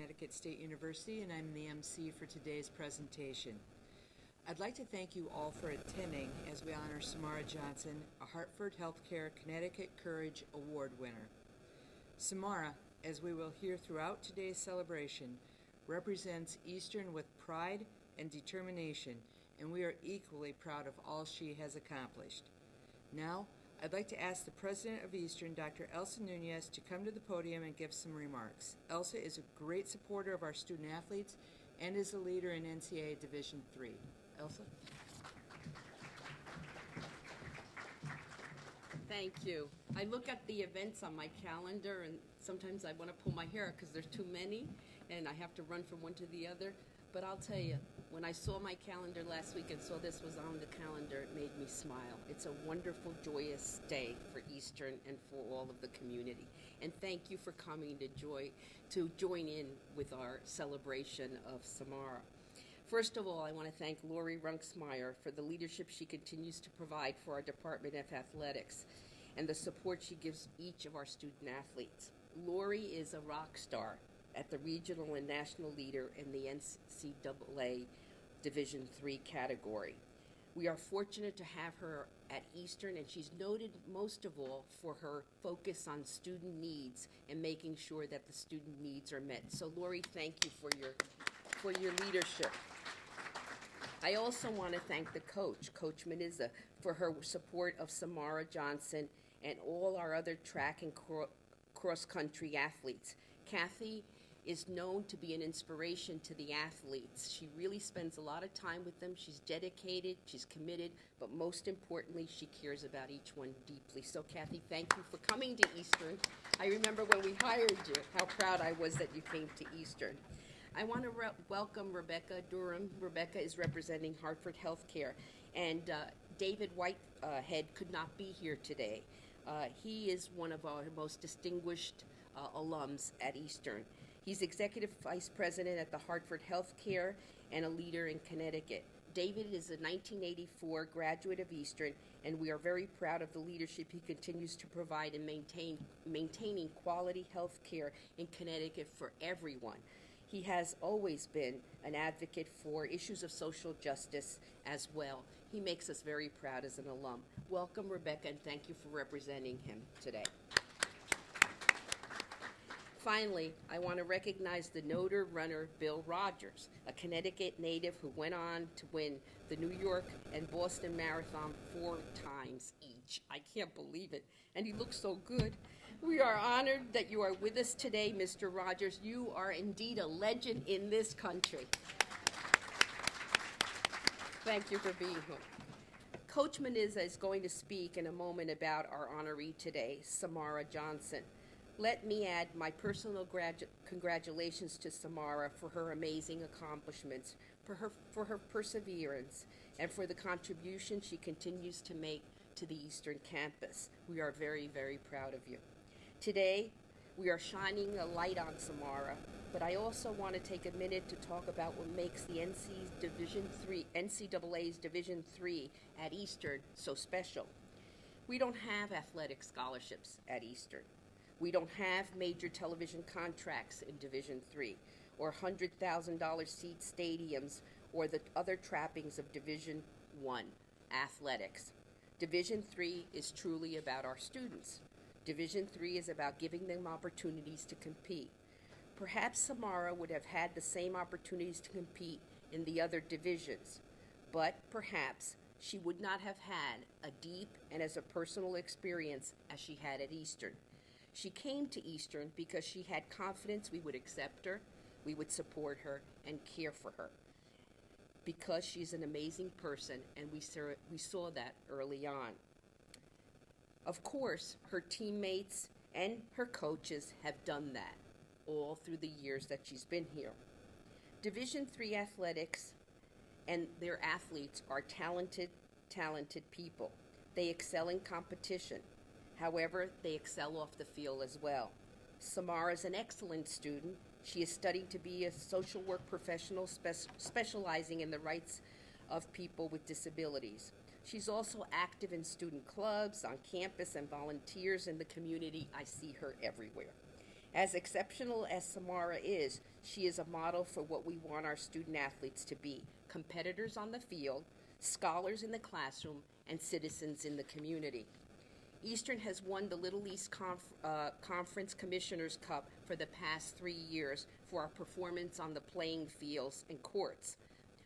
Connecticut State University, and I'm the MC for today's presentation. I'd like to thank you all for attending as we honor Samara Johnson, a Hartford Healthcare Connecticut Courage Award winner. Samara, as we will hear throughout today's celebration, represents Eastern with pride and determination, and we are equally proud of all she has accomplished. Now, I'd like to ask the President of Eastern, Dr. Elsa Nunez, to come to the podium and give some remarks. Elsa is a great supporter of our student athletes and is a leader in NCAA Division III. Elsa? Thank you. I look at the events on my calendar and sometimes I want to pull my hair because there's too many and I have to run from one to the other. But I'll tell you, when I saw my calendar last week and saw this was on the calendar, it made me smile. It's a wonderful, joyous day for Eastern and for all of the community. And thank you for coming to join in with our celebration of Samara. First of all, I want to thank Lori Runksmeyer for the leadership she continues to provide for our Department of Athletics and the support she gives each of our student athletes. Lori is a rock star at the regional and national leader in the NCAA Division III category. We are fortunate to have her at Eastern, and she's noted most of all for her focus on student needs and making sure that the student needs are met. So Lori, thank you for your leadership. I also want to thank the Coach Manizza, for her support of Samara Johnson and all our other track and cross-country athletes. Kathy is known to be an inspiration to the athletes. She really spends a lot of time with them. She's dedicated, she's committed, but most importantly, she cares about each one deeply. So Kathy, thank you for coming to Eastern. I remember when we hired you, how proud I was that you came to Eastern. I want to welcome Rebecca Durham. Rebecca is representing Hartford Healthcare, and David Whitehead could not be here today. He is one of our most distinguished alums at Eastern. He's Executive Vice President at the Hartford Healthcare and a leader in Connecticut. David is a 1984 graduate of Eastern, and we are very proud of the leadership he continues to provide in maintaining quality health care in Connecticut for everyone. He has always been an advocate for issues of social justice as well. He makes us very proud as an alum. Welcome, Rebecca, and thank you for representing him today. Finally, I want to recognize the noted runner Bill Rogers, a Connecticut native who went on to win the New York and Boston Marathon 4 times each. I can't believe it, and he looks so good. We are honored that you are with us today, Mr. Rogers. You are indeed a legend in this country. Thank you for being here. Coach Manizza is going to speak in a moment about our honoree today, Samara Johnson. Let me add my personal congratulations to Samara for her amazing accomplishments, for her perseverance, and for the contribution she continues to make to the Eastern campus. We are very, very proud of you. Today, we are shining a light on Samara, but I also want to take a minute to talk about what makes the NCAA's Division III at Eastern so special. We don't have athletic scholarships at Eastern. We don't have major television contracts in Division III, or $100,000 seat stadiums, or the other trappings of Division I athletics. Division III is truly about our students. Division III is about giving them opportunities to compete. Perhaps Samara would have had the same opportunities to compete in the other divisions, but perhaps she would not have had a deep and as a personal experience as she had at Eastern. She came to Eastern because she had confidence we would accept her, we would support her, and care for her. Because she's an amazing person, and we saw that early on. Of course, her teammates and her coaches have done that all through the years that she's been here. Division III athletics and their athletes are talented people. They excel in competition. However, they excel off the field as well. Samara is an excellent student. She is studying to be a social work professional specializing in the rights of people with disabilities. She's also active in student clubs, on campus, and volunteers in the community. I see her everywhere. As exceptional as Samara is, She is a model for what we want our student athletes to be: competitors on the field, scholars in the classroom, and citizens in the community. Eastern has won the Little East Conference Commissioners Cup for the past 3 years for our performance on the playing fields and courts.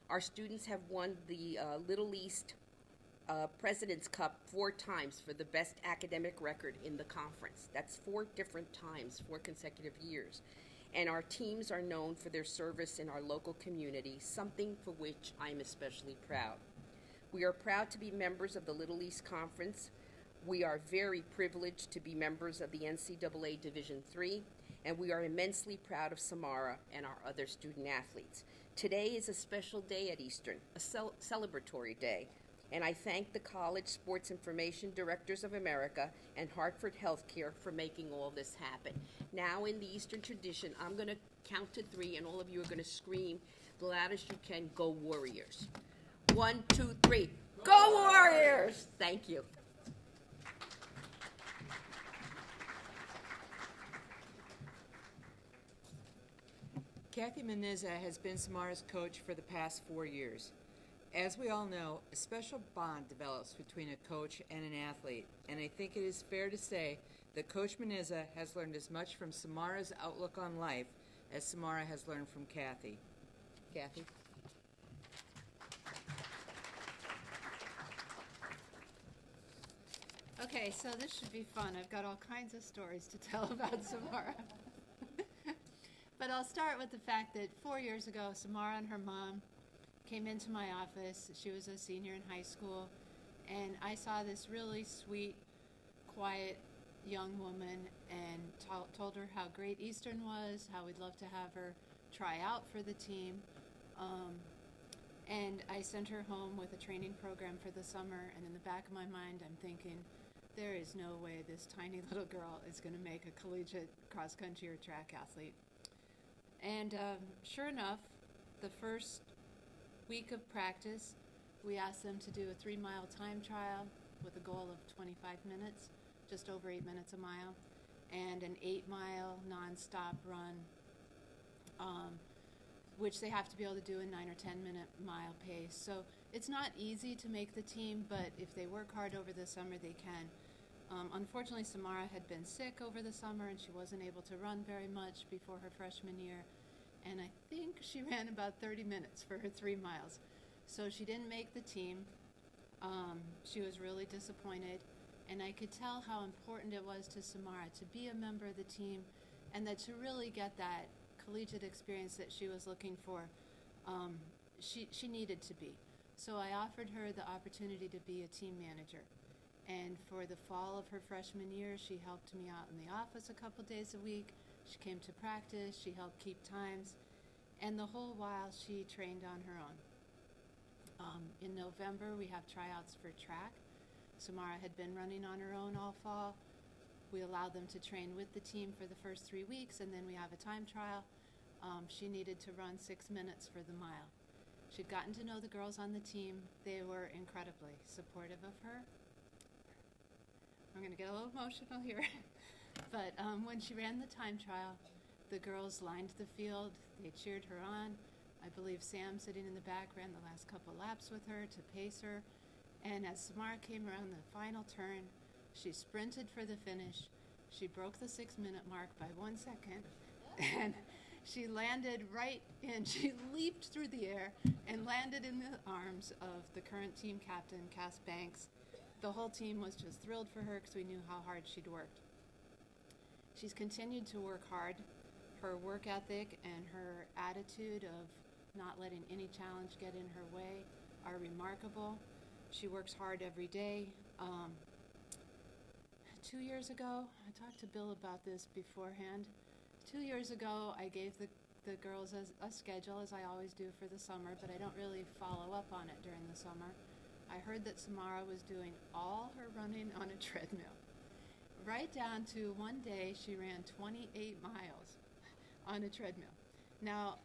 Our students have won the Little East President's Cup 4 times for the best academic record in the conference. That's 4 different times, 4 consecutive years. And our teams are known for their service in our local community, something for which I'm especially proud. We are proud to be members of the Little East Conference. We are very privileged to be members of the NCAA Division III, and we are immensely proud of Samara and our other student athletes. Today is a special day at Eastern, a celebratory day, and I thank the College Sports Information Directors of America and Hartford Healthcare for making all this happen. Now, in the Eastern tradition, I'm going to count to 3, and all of you are going to scream the loudest you can, "Go Warriors." 1, 2, 3. Go Warriors! Thank you. Kathy Menizza has been Samara's coach for the past 4 years. As we all know, a special bond develops between a coach and an athlete, and I think it is fair to say that Coach Menizza has learned as much from Samara's outlook on life as Samara has learned from Kathy. Kathy? Okay, so this should be fun. I've got all kinds of stories to tell about Samara. But I'll start with the fact that 4 years ago, Samara and her mom came into my office. She was a senior in high school, and I saw this really sweet, quiet young woman and told her how great Eastern was, how we'd love to have her try out for the team. And I sent her home with a training program for the summer, and in the back of my mind, I'm thinking, there is no way this tiny little girl is going to make a collegiate cross-country or track athlete. And sure enough, the first week of practice, we asked them to do a 3-mile time trial with a goal of 25 minutes, just over 8 minutes a mile, and an 8-mile nonstop run, which they have to be able to do in 9 or 10-minute mile pace. So it's not easy to make the team, but if they work hard over the summer, they can. Unfortunately, Samara had been sick over the summer, and she wasn't able to run very much before her freshman year. And I think she ran about 30 minutes for her 3 miles. So she didn't make the team. She was really disappointed. And I could tell how important it was to Samara to be a member of the team and that to really get that collegiate experience that she was looking for, she needed to be. So I offered her the opportunity to be a team manager. And for the fall of her freshman year, she helped me out in the office a couple days a week. She came to practice. She helped keep times. And the whole while, she trained on her own. In November, we have tryouts for track. Samara had been running on her own all fall. We allowed them to train with the team for the first 3 weeks, and then we have a time trial. She needed to run 6 minutes for the mile. She'd gotten to know the girls on the team. They were incredibly supportive of her. I'm going to get a little emotional here. But when she ran the time trial, the girls lined the field. They cheered her on. I believe Sam, sitting in the back, ran the last couple laps with her to pace her. And as Samara came around the final turn, she sprinted for the finish. She broke the 6-minute mark by 1 second. And she landed right in. She leaped through the air and landed in the arms of the current team captain, Cass Banks. The whole team was just thrilled for her because we knew how hard she'd worked. She's continued to work hard. Her work ethic and her attitude of not letting any challenge get in her way are remarkable. She works hard every day. 2 years ago, I talked to Bill about this beforehand. 2 years ago, I gave the girls a schedule, as I always do for the summer, but I don't really follow up on it during the summer. I heard that Samara was doing all her running on a treadmill. Right down to one day, she ran 28 miles on a treadmill. Now,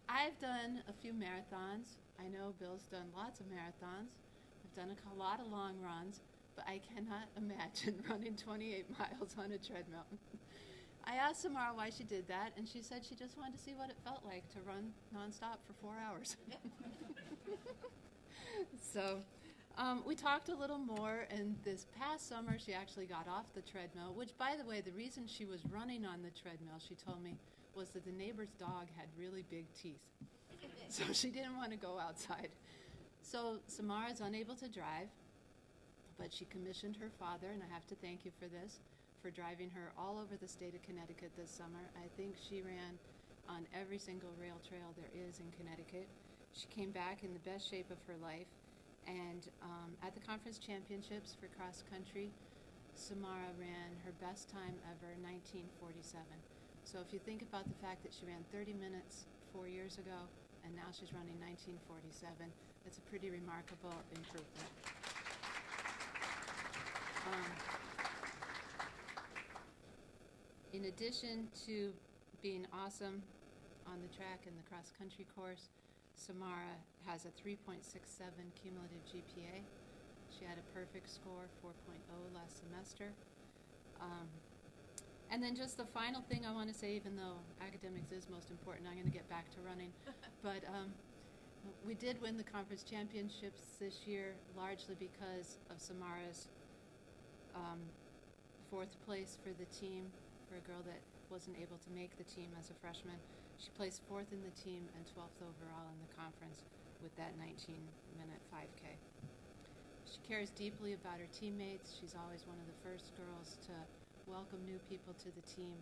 I've done a few marathons. I know Bill's done lots of marathons. I've done a lot of long runs, but I cannot imagine running 28 miles on a treadmill. I asked Samara why she did that, and she said she just wanted to see what it felt like to run nonstop for 4 hours. So we talked a little more, and this past summer she actually got off the treadmill, which, by the way, the reason she was running on the treadmill, she told me, was that the neighbor's dog had really big teeth. So she didn't want to go outside. So Samara's unable to drive, but she commissioned her father, and I have to thank you for this, for driving her all over the state of Connecticut this summer. I think she ran on every single rail trail there is in Connecticut. She came back in the best shape of her life, and at the conference championships for cross country, Samara ran her best time ever, 1947. So if you think about the fact that she ran 30 minutes 4 years ago, and now she's running 1947, it's a pretty remarkable improvement. In addition to being awesome on the track and the cross-country course, Samara has a 3.67 cumulative GPA. She had a perfect score, 4.0 last semester. And then just the final thing I want to say, even though academics is most important, I'm going to get back to running. But we did win the conference championships this year, largely because of Samara's 4th place for the team, for a girl that wasn't able to make the team as a freshman. She placed 4th in the team and 12th overall in the conference with that 19-minute 5K. She cares deeply about her teammates. She's always one of the first girls to welcome new people to the team,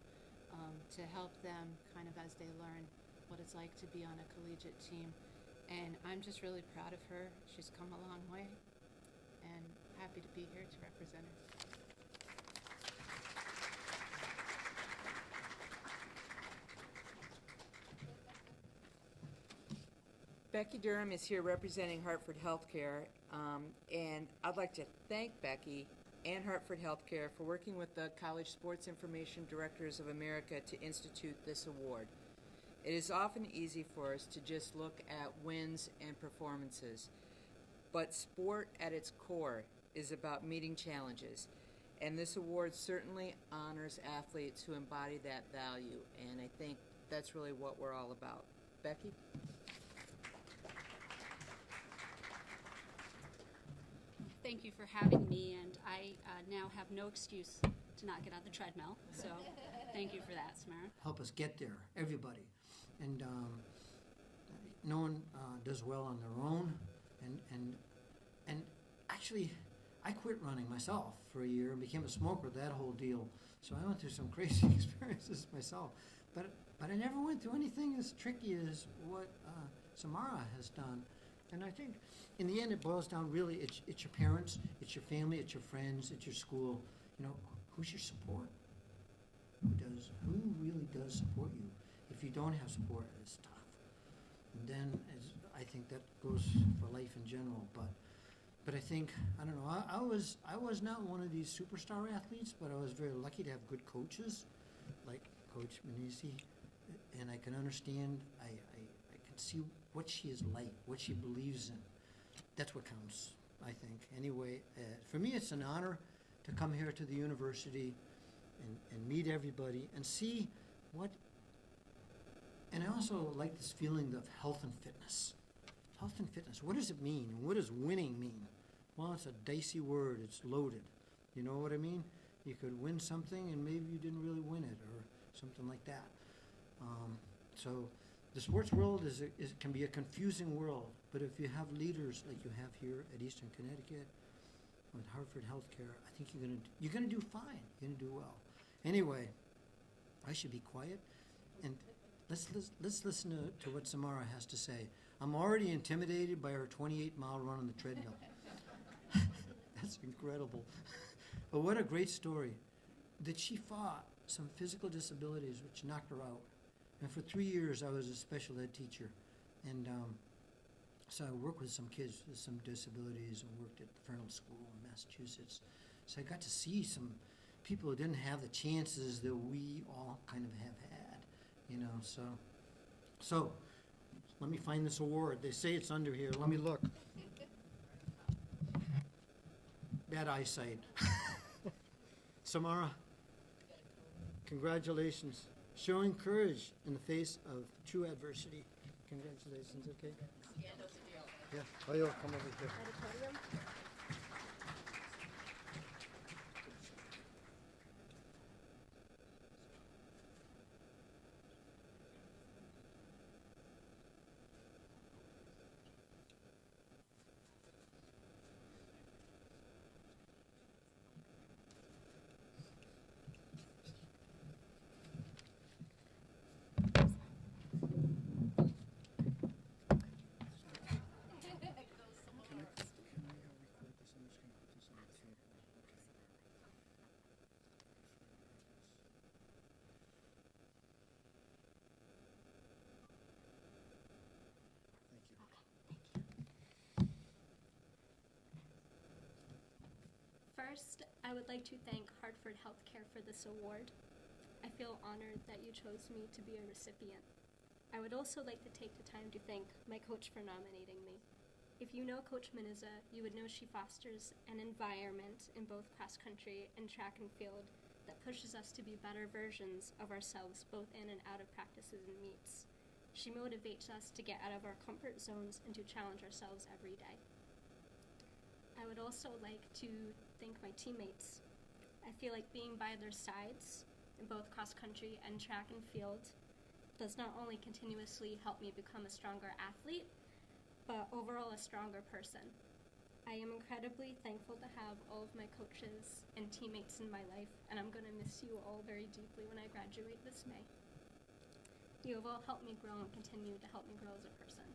to help them kind of as they learn what it's like to be on a collegiate team. And I'm just really proud of her. She's come a long way, and happy to be here to represent her. Becky Durham is here representing Hartford Healthcare, and I'd like to thank Becky and Hartford Healthcare for working with the College Sports Information Directors of America to institute this award. It is often easy for us to just look at wins and performances, but sport at its core is about meeting challenges, and this award certainly honors athletes who embody that value, and I think that's really what we're all about. Becky? Thank you for having me, and I now have no excuse to not get on the treadmill, so thank you for that, Samara. Help us get there, everybody. And no one does well on their own, and actually, I quit running myself for a year and became a smoker, that whole deal. So I went through some crazy experiences myself, but I never went through anything as tricky as what Samara has done. And I think in the end it boils down really, it's your parents, it's your family, it's your friends, it's your school. You know, who's your support? Who really does support you? If you don't have support, it's tough. And then I think that goes for life in general. But I think, I don't know, I was not one of these superstar athletes, but I was very lucky to have good coaches like Coach Manisi, and I can understand, I can see what she is like, what she believes in. That's what counts, I think. Anyway, for me it's an honor to come here to the university and meet everybody and see what, and I also like this feeling of health and fitness. Health and fitness, what does it mean? What does winning mean? Well, it's a dicey word, it's loaded. You know what I mean? You could win something and maybe you didn't really win it or something like that. So the sports world can be a confusing world, but if you have leaders like you have here at Eastern Connecticut with Hartford Healthcare, I think you're gonna do fine. You're gonna do well. Anyway, I should be quiet, and let's listen to what Samara has to say. I'm already intimidated by her 28-mile run on the treadmill. That's incredible. But what a great story that she fought some physical disabilities which knocked her out. And for 3 years, I was a special ed teacher. And so I worked with some kids with some disabilities and worked at the Fernald School in Massachusetts. So I got to see some people who didn't have the chances that we all kind of have had, you know. So let me find this award. They say it's under here. Let me look. Bad eyesight. Samara, Congratulations. Showing courage in the face of true adversity. Congratulations, okay? Yeah. Oh, you'll come over here. First, I would like to thank Hartford Healthcare for this award. I feel honored that you chose me to be a recipient. I would also like to take the time to thank my coach for nominating me. If you know Coach Miniza, you would know she fosters an environment in both cross country and track and field that pushes us to be better versions of ourselves both in and out of practices and meets. She motivates us to get out of our comfort zones and to challenge ourselves every day. I would also like to thank my teammates. I feel like being by their sides in both cross country and track and field does not only continuously help me become a stronger athlete, but overall a stronger person. I am incredibly thankful to have all of my coaches and teammates in my life, and I'm going to miss you all very deeply when I graduate this May. You have all helped me grow and continue to help me grow as a person.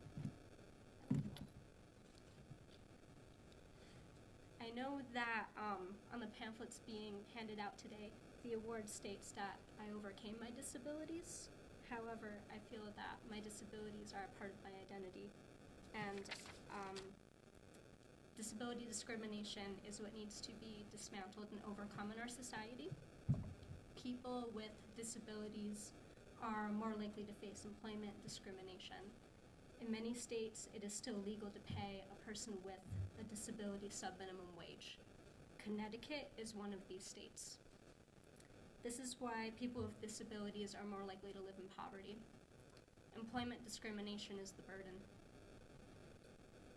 I know that on the pamphlets being handed out today, the award states that I overcame my disabilities. However, I feel that my disabilities are a part of my identity, and disability discrimination is what needs to be dismantled and overcome in our society. People with disabilities are more likely to face employment discrimination. In many states, it is still legal to pay a person with a disability sub-minimum wage. Connecticut is one of these states. This is why people with disabilities are more likely to live in poverty. Employment discrimination is the burden.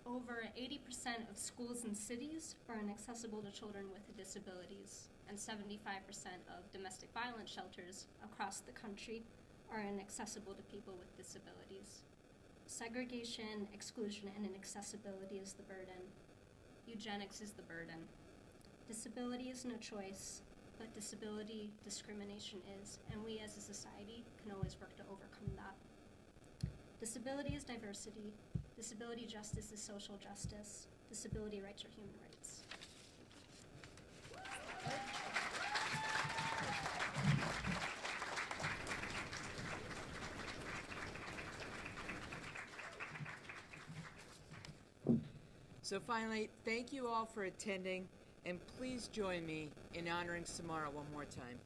Over 80% of schools in cities are inaccessible to children with disabilities, and 75% of domestic violence shelters across the country are inaccessible to people with disabilities. Segregation, exclusion, and inaccessibility is the burden. Eugenics is the burden. Disability is no choice, but disability discrimination is, and we as a society can always work to overcome that. Disability is diversity. Disability justice is social justice. Disability rights are human rights. So finally, thank you all for attending, and please join me in honoring Samara one more time.